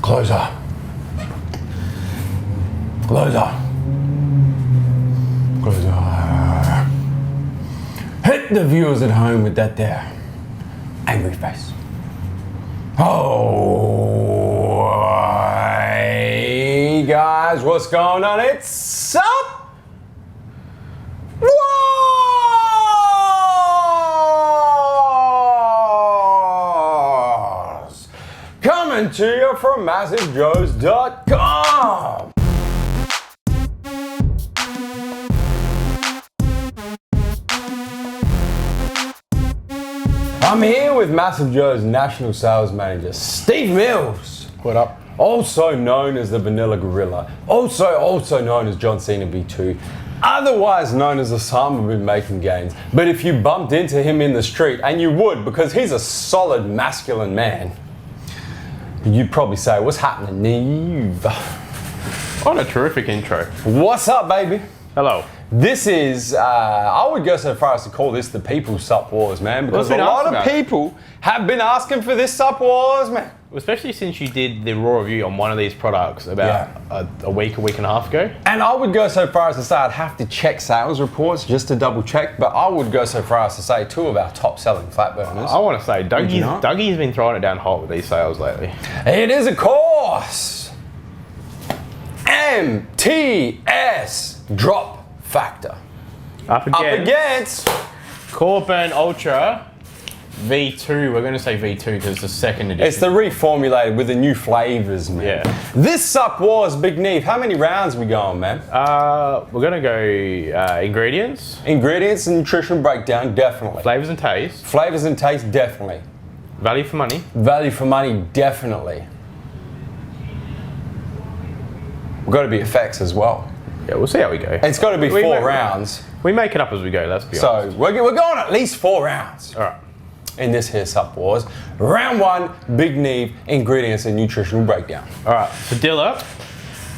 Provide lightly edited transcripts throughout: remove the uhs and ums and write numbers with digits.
Closer. Closer. Closer. Hit the viewers at home with that there angry face. Oh, hey guys, what's going on? It's up. Coming to you from MassiveJoes.com. I'm here with Massive Joe's National Sales Manager, Steve Mills. What up? Also known as the Vanilla Gorilla. Also known as John Cena V2. Otherwise known as Osama bin making gains. But if you bumped into him in the street, and you would because he's a solid masculine man, you'd probably say, what's happening, Neve? What a terrific intro. What's up, baby? Hello. This is, I would go so far as to call this the People's Sup Wars, man, because a lot of people have been asking for this Sup Wars, man. Especially since you did the raw review on one of these products about a week and a half ago. And I would go so far as to say I'd have to check sales reports just to double check, but I would go so far as to say two of our top selling flat burners. I want to say, Dougie's been throwing it down hot with these sales lately. It is, of course, MTS Drop Factor. Up against Core Burn Ultra V2. We're going to say V2 because it's the second edition. It's the reformulated with the new flavors, man. Yeah. This Sup Wars, Big Neve, how many rounds we going, man? We're going to go ingredients. Ingredients and nutrition breakdown, definitely. Flavors and taste. Flavors and taste, definitely. Value for money. Value for money, definitely. We've got to be effects as well. Yeah, we'll see how we go. It's got to be four rounds. We make it up as we go, let's be honest. So we're going at least 4 rounds. All right. In this here Sup Wars. Round 1, Big Neve, ingredients and nutritional breakdown. All right, so Dilla,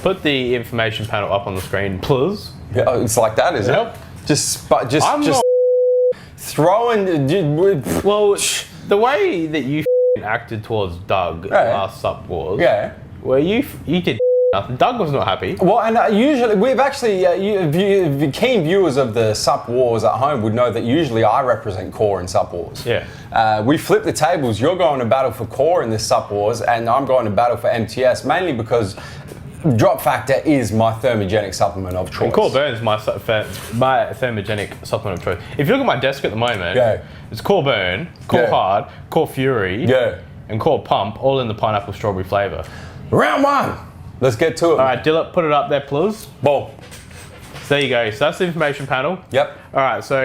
put the information panel up on the screen, please. Yeah, it's like that, is Yep. it? Just throwing. Well, the way that you acted towards Doug last Sup Wars, where you did nothing. Doug was not happy. Well, and usually we've actually, keen viewers of the Sup Wars at home would know that usually I represent Core in Sup Wars. Yeah. We flip the tables. You're going to battle for Core in this Sup Wars, and I'm going to battle for MTS, mainly because Drop Factor is my thermogenic supplement of choice. And Core Burn's my thermogenic supplement of choice. If you look at my desk at the moment, it's Core Burn, Core Hard, Core Fury, and Core Pump, all in the pineapple strawberry flavour. Round 1. Let's get to it. All right, Dilla, put it up there, please. Boom. So there you go. So that's the information panel. Yep. All right, so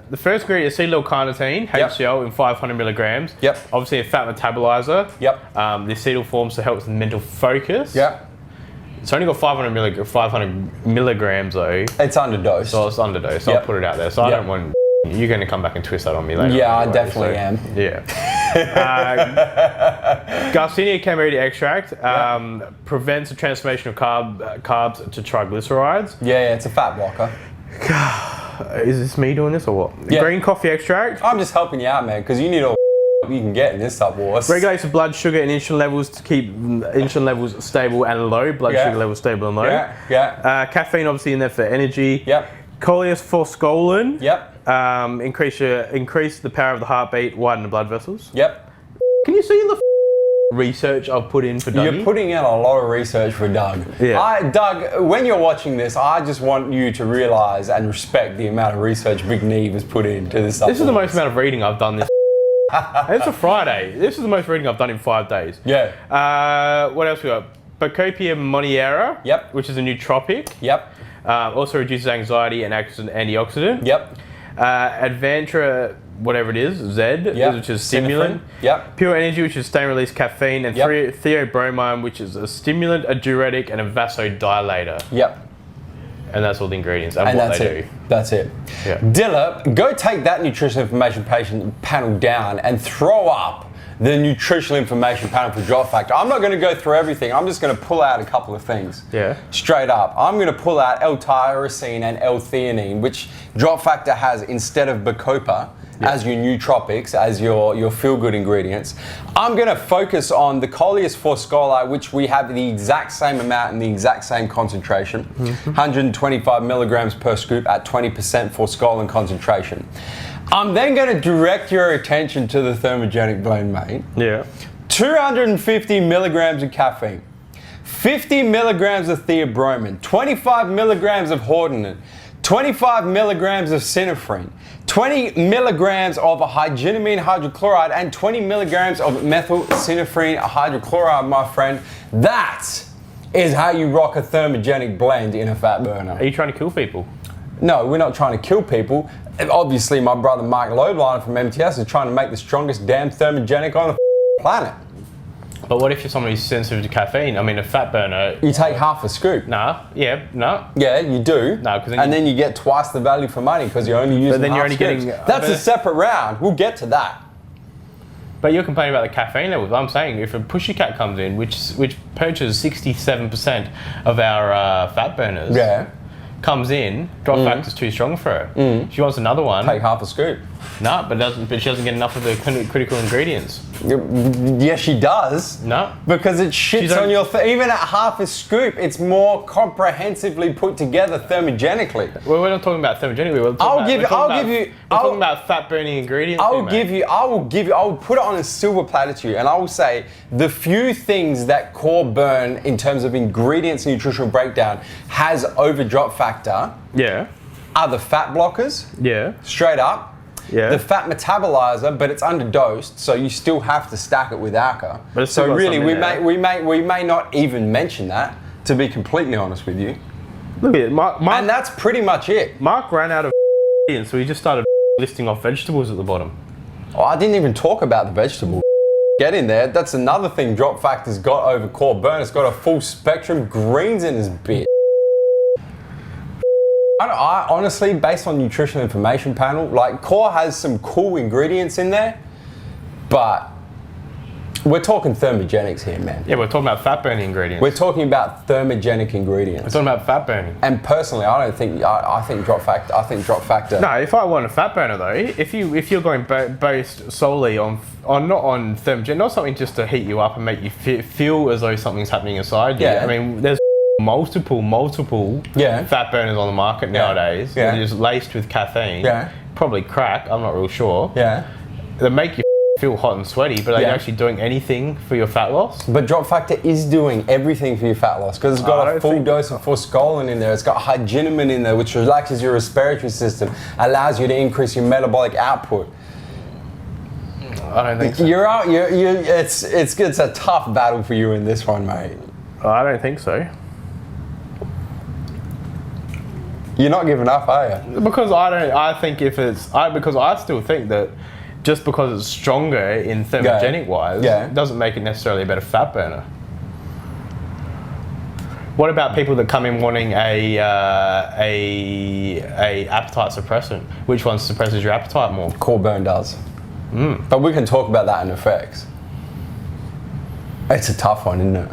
the first ingredient is acetyl-carnitine, HCl, in 500 milligrams. Yep. Obviously a fat metabolizer. Yep. The acetyl forms to help with mental focus. Yep. It's only got 500 milligrams though. It's underdosed. So it's underdosed. So I'll put it out there. So I don't want... You're going to come back and twist that on me later. Yeah, anyway, I definitely am. Yeah. Garcinia Cambodia extract prevents the transformation of carbs to triglycerides. Yeah, it's a fat blocker. Is this me doing this or what? Yeah. Green coffee extract. I'm just helping you out, man, because you need all you can get in this Sup Wars. Regulates the blood sugar and insulin levels to keep insulin levels stable and low. Blood sugar levels stable and low. Caffeine obviously in there for energy. Yep. Cholecystolin. Yep. Increase the power of the heartbeat, widen the blood vessels. Yep. Can you see the research I've put in for Doug? You're putting in a lot of research for Doug. Yeah. Doug, when you're watching this, I just want you to realise and respect the amount of research Big Neve has put into this Sup Wars. This is the most amount of reading I've done this. It's a Friday. This is the most reading I've done in 5 days. Yeah. What else we got? Bacopa monnieri. Yep. Which is a nootropic. Yep. Also reduces anxiety and acts as an antioxidant. Yep. Advantra, whatever it is, Z, which is stimulant. Yep. Pure Energy, which is sustained release caffeine, and theobromine, which is a stimulant, a diuretic, and a vasodilator. Yep. And that's all the ingredients and what they do. That's it. Yeah. Dilla, go take that nutrition information panel down and throw up the nutritional information panel for Drop Factor. I'm not going to go through everything. I'm just going to pull out a couple of things. Yeah. Straight up. I'm going to pull out L-tyrosine and L-theanine, which Drop Factor has instead of Bacopa as your nootropics, as your feel-good ingredients. I'm going to focus on the Coleus Forskolite, which we have the exact same amount and the exact same concentration, 125 milligrams per scoop at 20% Forskolin concentration. I'm then going to direct your attention to the thermogenic blend, mate. Yeah. 250 milligrams of caffeine, 50 milligrams of theobromine, 25 milligrams of hordenin, 25 milligrams of synephrine, 20 milligrams of hyginamine hydrochloride, and 20 milligrams of methyl synephrine hydrochloride, my friend. That is how you rock a thermogenic blend in a fat burner. Are you trying to kill people? No, we're not trying to kill people. Obviously, my brother Mike Lobliner from MTS is trying to make the strongest damn thermogenic on the planet. But what if you're somebody who's sensitive to caffeine? I mean, a fat burner... You take half a scoop. Nah, yeah, no. Yeah, you do. No, because then you get twice the value for money because you're only using But then you're only scoops. getting... That's a separate round. We'll get to that. But you're complaining about the caffeine levels. I'm saying if a Pussycat comes in, which purchases 67% of our fat burners, comes in, drop factor's too strong for her. She wants another one. Take half a scoop. No, but she doesn't get enough of the critical ingredients. Yes, she does. No. Because it shits on your... even at half a scoop, it's more comprehensively put together thermogenically. Well, we're not talking about thermogenically. We're talking about fat-burning ingredients. I will put it on a silver platter to you, and I will say the few things that Core Burn, in terms of ingredients and nutritional breakdown, has over drop factor are the fat blockers. Straight up. The fat metabolizer, but it's underdosed, so you still have to stack it with Alka. So really, we may not even mention that, to be completely honest with you. Look at it, Mark, and that's pretty much it. Mark ran out of and so he just started listing off vegetables at the bottom. Oh, I didn't even talk about the vegetables. Get in there. That's another thing Drop Factor's got over Core Burn. It's got a full spectrum greens in his bit. I honestly, based on nutritional information panel, like Core has some cool ingredients in there, but we're talking thermogenics here, man. Yeah, we're talking about fat burning ingredients. We're talking about thermogenic ingredients. We're talking about fat burning. And personally, I think Drop Factor. No, if I want a fat burner though, if you're going based solely on not on thermogen, not something just to heat you up and make you feel as though something's happening inside you. I mean, there's multiple fat burners on the market nowadays. They're just laced with caffeine. Probably crack, I'm not real sure. They make you feel hot and sweaty, but are you actually doing anything for your fat loss? But Drop Factor is doing everything for your fat loss because it's got a full dose of forskolin in there. It's got hyginamine in there, which relaxes your respiratory system, allows you to increase your metabolic output. I don't think so. It's a tough battle for you in this one, mate. I don't think so. You're not giving up, are you? Because because I still think that just because it's stronger in thermogenic wise, doesn't make it necessarily a better fat burner. What about people that come in wanting a appetite suppressant? Which one suppresses your appetite more? Core Burn does. But we can talk about that in effects. It's a tough one, isn't it?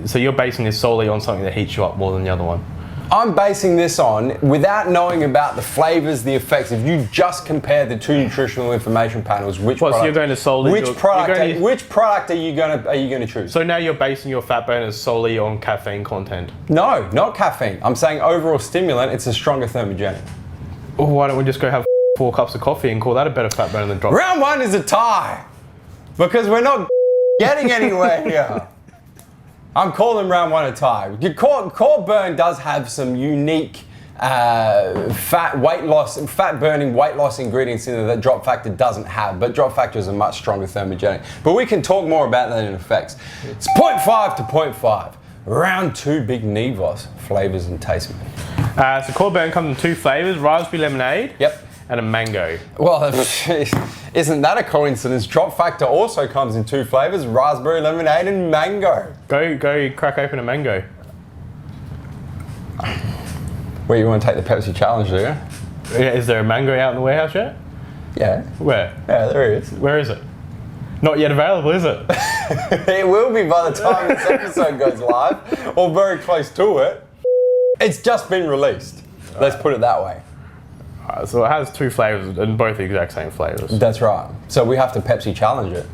So you're basing this solely on something that heats you up more than the other one? I'm basing this on, without knowing about the flavors, the effects, if you just compare the two nutritional information panels, which product are you going to choose? So now you're basing your fat burners solely on caffeine content? No, not caffeine. I'm saying overall stimulant, it's a stronger thermogenic. Well, why don't we just go have 4 cups of coffee and call that a better fat burner than drop? Round 1 is a tie, because we're not getting anywhere here. I'm calling round 1 a tie. Core Burn does have some unique fat burning weight loss ingredients in there that Drop Factor doesn't have, but Drop Factor is a much stronger thermogenic. But we can talk more about that in effects. It's 0.5 to 0.5. Round 2, big Nevos, flavors and taste. So Core Burn comes in 2 flavors, raspberry lemonade. And a mango. Well, isn't that a coincidence? Drop Factor also comes in 2 flavors, raspberry lemonade and mango. Go crack open a mango. Where you want to take the Pepsi challenge, do you? Yeah, is there a mango out in the warehouse yet? Yeah. Where? Yeah, there is. Where is it? Not yet available, is it? It will be by the time this episode goes live, or very close to it. It's just been released. Let's put it that way. So it has 2 flavors and both the exact same flavors. That's right. So we have to Pepsi challenge it.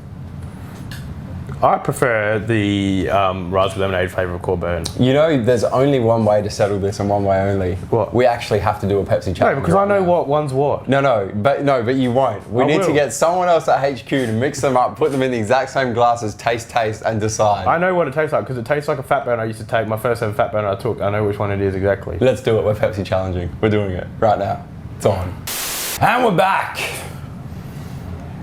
I prefer the raspberry lemonade flavor of Core Burn. You know, there's only one way to settle this and one way only. What? We actually have to do a Pepsi challenge. No, because I know what one's what. No, but you won't. We need to get someone else at HQ to mix them up, put them in the exact same glasses, taste, and decide. I know what it tastes like because it tastes like a fat burn I used to take. My first ever fat burn I took. I know which one it is exactly. Let's do it. We're Pepsi challenging. We're doing it right now. It's on. And we're back.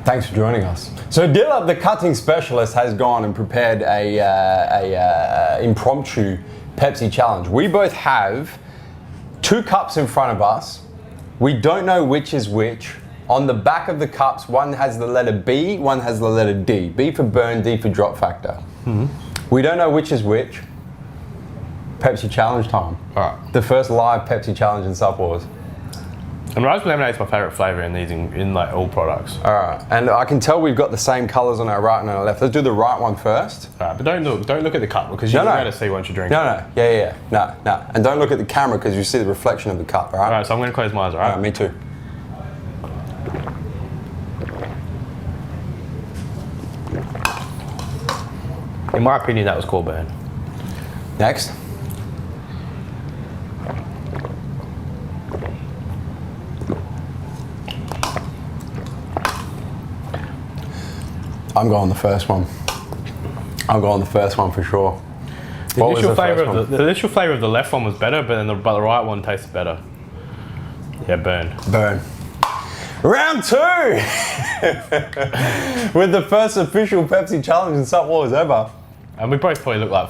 Thanks for joining us. So Dillard, the cutting specialist, has gone and prepared a impromptu Pepsi challenge. We both have 2 cups in front of us. We don't know which is which. On the back of the cups, one has the letter B, one has the letter D. B for burn, D for drop factor. Mm-hmm. We don't know which is which. Pepsi challenge time. All right. The first live Pepsi challenge in Sub Wars. And raspberry lemonade is my favourite flavour in these in like all products. All right, and I can tell we've got the same colours on our right and our left. Let's do the right one first. All right, but don't look at the cup because you're going to see once you drink. No, no, and don't look at the camera because you see the reflection of the cup. All right. All right, so I'm going to close my eyes. All right. Me too. In my opinion, that was Core Burn. Next. I'm going the first one. I'm going the first one for sure. The initial flavour of the left one was better, but the right one tasted better. Yeah, burn. Burn. Round 2! With the first official Pepsi challenge in Sub Wars ever. And we both probably look like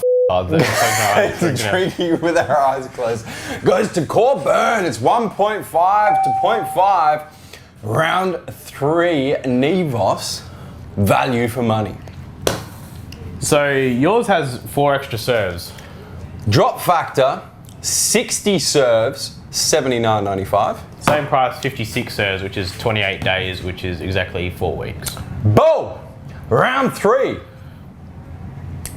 drinking with our eyes closed. Goes to Core Burn. It's 1.5 to 0.5. Round 3, Nevos. Value for money. So yours has 4 extra serves. Drop factor, 60 serves, $79.95. Same price, 56 serves, which is 28 days, which is exactly 4 weeks. Boom! Round 3.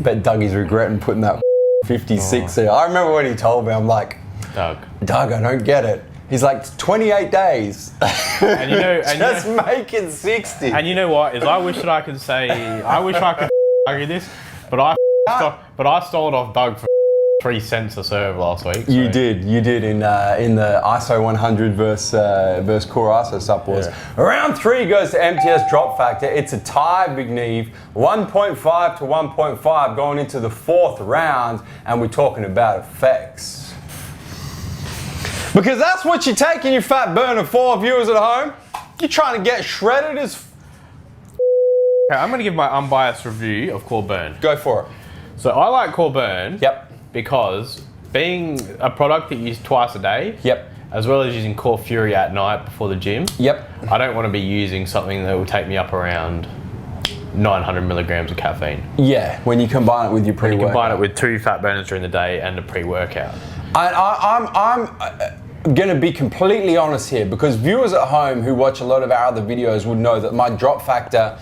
Bet Dougie's regretting putting that 56 there. I remember when he told me, I'm like, Doug, I don't get it. He's like, 28 days. And you know, just make it 60. And you know what? I wish I could argue this, but I stole it off Doug for 3 cents a serve last week. So. You did in the ISO 100 versus Core ISO Sub Wars. Yeah. Round 3 goes to MTS drop factor. It's a tie, Big Neve. 1.5 to 1.5 going into the 4th round, and we're talking about effects. Because that's what you take in your fat burner 4 viewers at home. You're trying to get shredded as Okay, I'm going to give my unbiased review of Core Burn. Go for it. So I like Core Burn. Yep. Because being a product that you use twice a day. Yep. As well as using Core Fury at night before the gym. Yep. I don't want to be using something that will take me up around 900 milligrams of caffeine. Yeah, when you combine it with your pre-workout. You combine it with 2 fat burners during the day and a pre-workout. I'm going to be completely honest here, because viewers at home who watch a lot of our other videos would know that my drop factor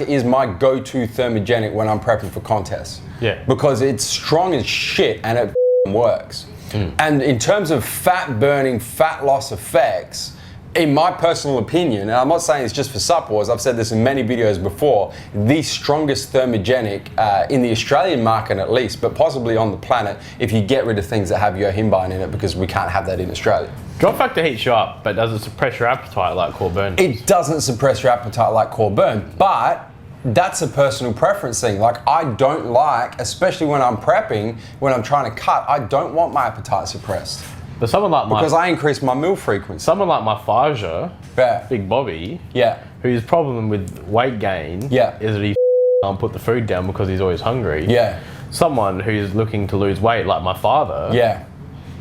is my go-to thermogenic when I'm prepping for contests. Yeah. Because it's strong as shit and it works. And in terms of fat burning, fat loss effects, in my personal opinion, and I'm not saying it's just for Sub Wars, I've said this in many videos before, the strongest thermogenic in the Australian market at least, but possibly on the planet, if you get rid of things that have yohimbine in it, because we can't have that in Australia. Drop factor heats you up, but does it suppress your appetite like Core Burn? It doesn't suppress your appetite like Core Burn, but that's a personal preference thing. Like, I don't like, especially when I'm prepping, when I'm trying to cut, I don't want my appetite suppressed. But someone like because I increase my meal frequency. Someone like my Faja, yeah. Big Bobby, yeah, whose problem with weight gain is that he can't put the food down because he's always hungry. Yeah. Someone who's looking to lose weight, like my father,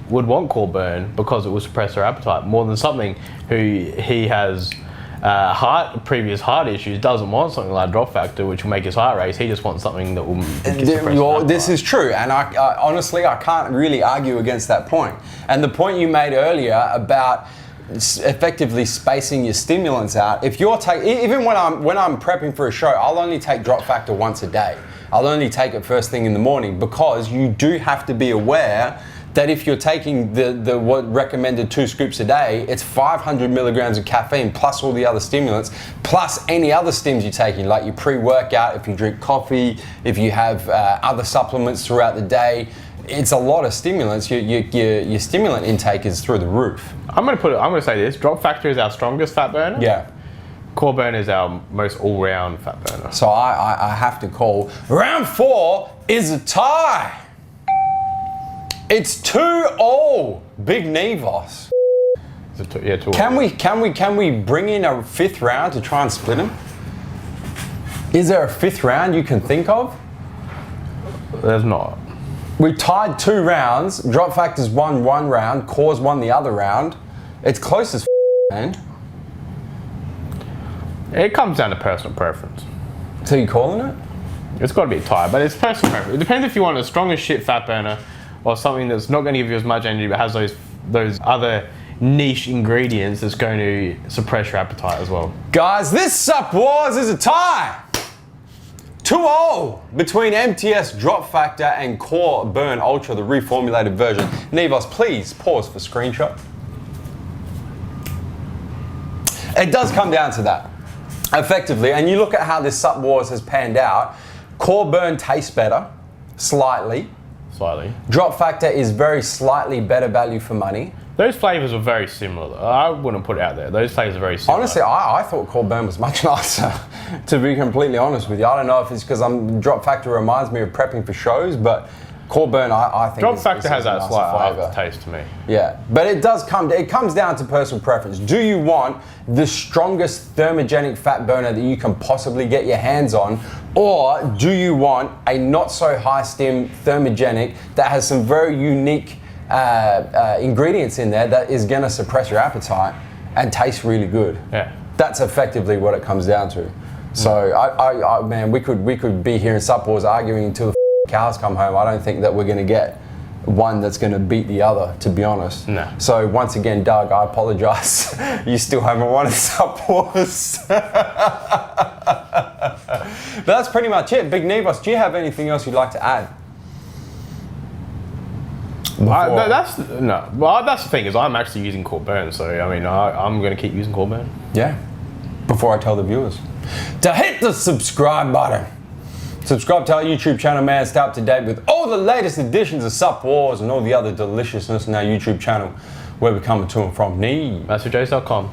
would want Core Burn because it will suppress their appetite more than something who he has previous heart issues, doesn't want something like drop factor, which will make his heart race. He just wants something that will suppress this is true, and I honestly, I can't really argue against that point. And the point you made earlier about effectively spacing your stimulants out, if you're even when I'm prepping for a show, I'll only take drop factor once a day. I'll only take it first thing in the morning, because you do have to be aware that if you're taking the what recommended 2 scoops a day, it's 500 milligrams of caffeine plus all the other stimulants, plus any other stims you're taking, like your pre-workout, if you drink coffee, if you have other supplements throughout the day. It's a lot of stimulants. Your stimulant intake is through the roof. I'm gonna say this: Drop Factor is our strongest fat burner. Yeah. Core Burn is our most all-round fat burner. So I have to call round 4 is a tie. It's 2-all. Big Nevos. Yeah, 2 Can we bring in a 5th round to try and split them? Is there a 5th round you can think of? There's not. We tied 2 rounds. Drop Factor's won 1 round. Core's won the other round. It's close as man. It comes down to personal preference. So you calling it? It's got to be a tie, but it's personal preference. It depends if you want a strong as shit fat burner or something that's not going to give you as much energy but has those other niche ingredients that's going to suppress your appetite as well. Guys, this Sup Wars is a tie. 2-0 between MTS Drop Factor and Core Burn Ultra, the reformulated version. Nevos, please pause for screenshot. It does come down to that, effectively. And you look at how this Sup Wars has panned out. Core Burn tastes better, slightly. Slightly. Drop Factor is very slightly better value for money. Those flavors are very similar, though. I wouldn't put it out there. Those flavors are very similar. Honestly, I thought Core Burn was much nicer, to be completely honest with you. I don't know if it's because Drop Factor reminds me of prepping for shows, but Core Burn, I think Drop Factor has that slight flavour. aftertaste to me. Yeah, but it comes down to personal preference. Do you want the strongest thermogenic fat burner that you can possibly get your hands on, or do you want a not so high stim thermogenic that has some very unique ingredients in there that is going to suppress your appetite and taste really good? Yeah, that's effectively what it comes down to. So I man, we could be here in Sup Wars arguing until the cows come home. I don't think that we're going to get one that's going to beat the other, to be honest. No. So once again, Doug, I apologise. You still haven't won a Sup Wars. But that's pretty much it. Big Nevos, do you have anything else you'd like to add? That's the thing, is I'm actually using Core Burn, so I mean I'm going to keep using Core Burn. Yeah. Before I tell the viewers to hit the subscribe button. Subscribe to our YouTube channel, man. Stay up to date with all the latest editions of Sup Wars and all the other deliciousness on our YouTube channel, where we're coming to and from. MasterJace.com.